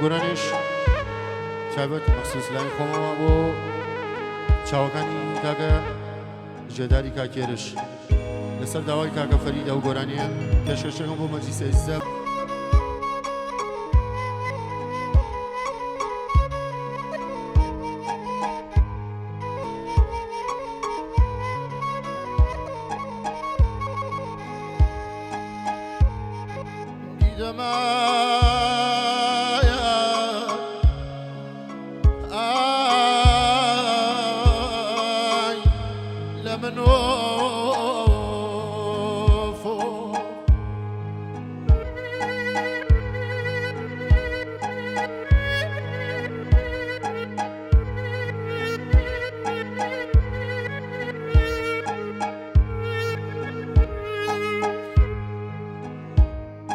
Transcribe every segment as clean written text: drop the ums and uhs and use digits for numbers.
گۆرانیش تایبەت مەخسوس لای خۆمەوە بۆ چاوەکانی کاکە ژێداری کاکێرش لەسەر داوای کاکە فەریدە و گۆرانیە پێشکەشەکەم بۆ مەجلیسە عیززە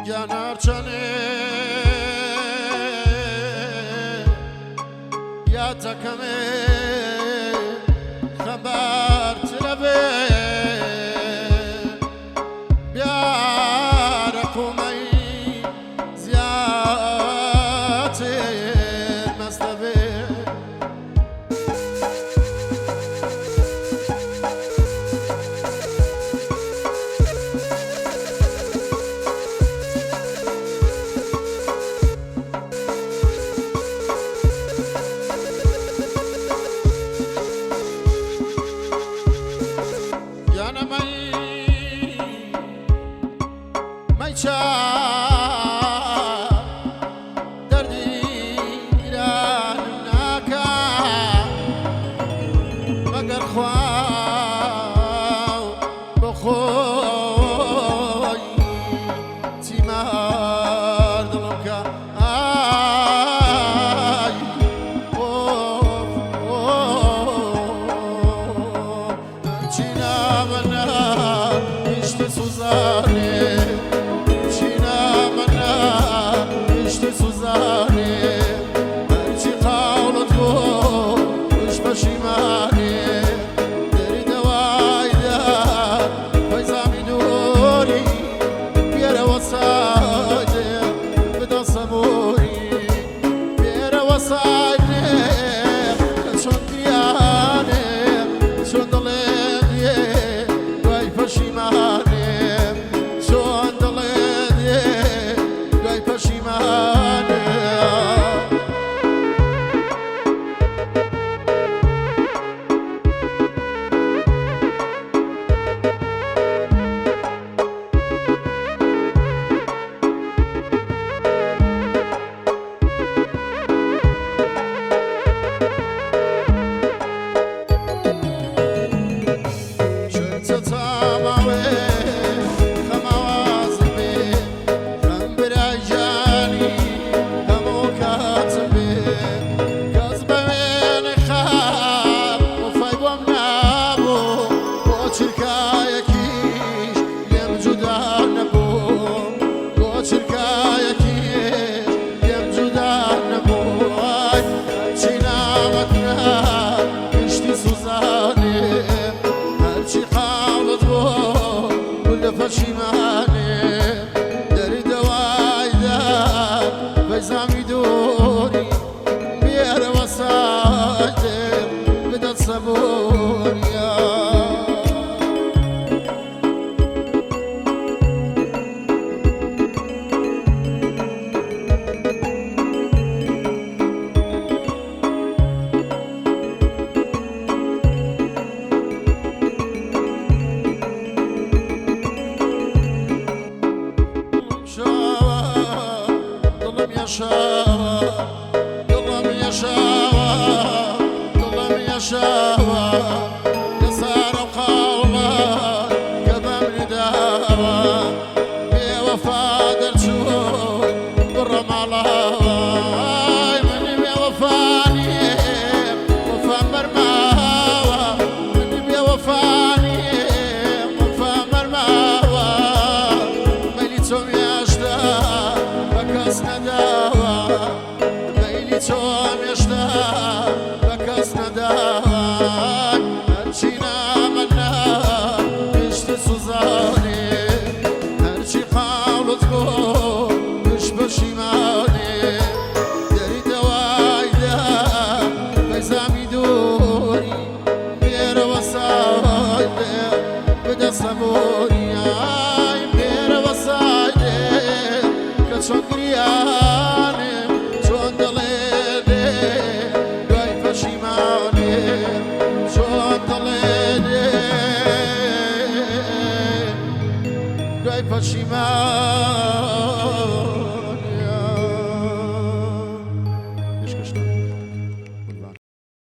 Yanarçanı yatakame haber tilebe biarakumay ziyate mastabe دردی ایران ناکا مگر خواو بخوی تیمار دلوکا آی چینا منا اشت سوزانه سوزانه هرچی قولت گو خوش پشیمانه دری دوای دار فیضامی دوری بیاره وسایده بدا صبوری بیاره وسایده چون دیانه چون دلیه دوای پشیمانه چون دلیه دوای پشیمانه پشیمانه دری دوای دار فیضامی دوری بیاره وسایده بدت صبوریا يلا من يشاوى يلا من يشاوى يسار وقلبه كذا من داوى بوفا درجون برا مالاوى من بوفاني وفا مرماوى من بوفاني وفا مرماوى مليتهم يشتا بكاس نداوى دەستەمۆریای پێرە بەسایدێ کە چۆن گریانم چۆن دڵێ دێ دوای پەشیمانێم چۆن دڵێ دێ دوای پەشیمان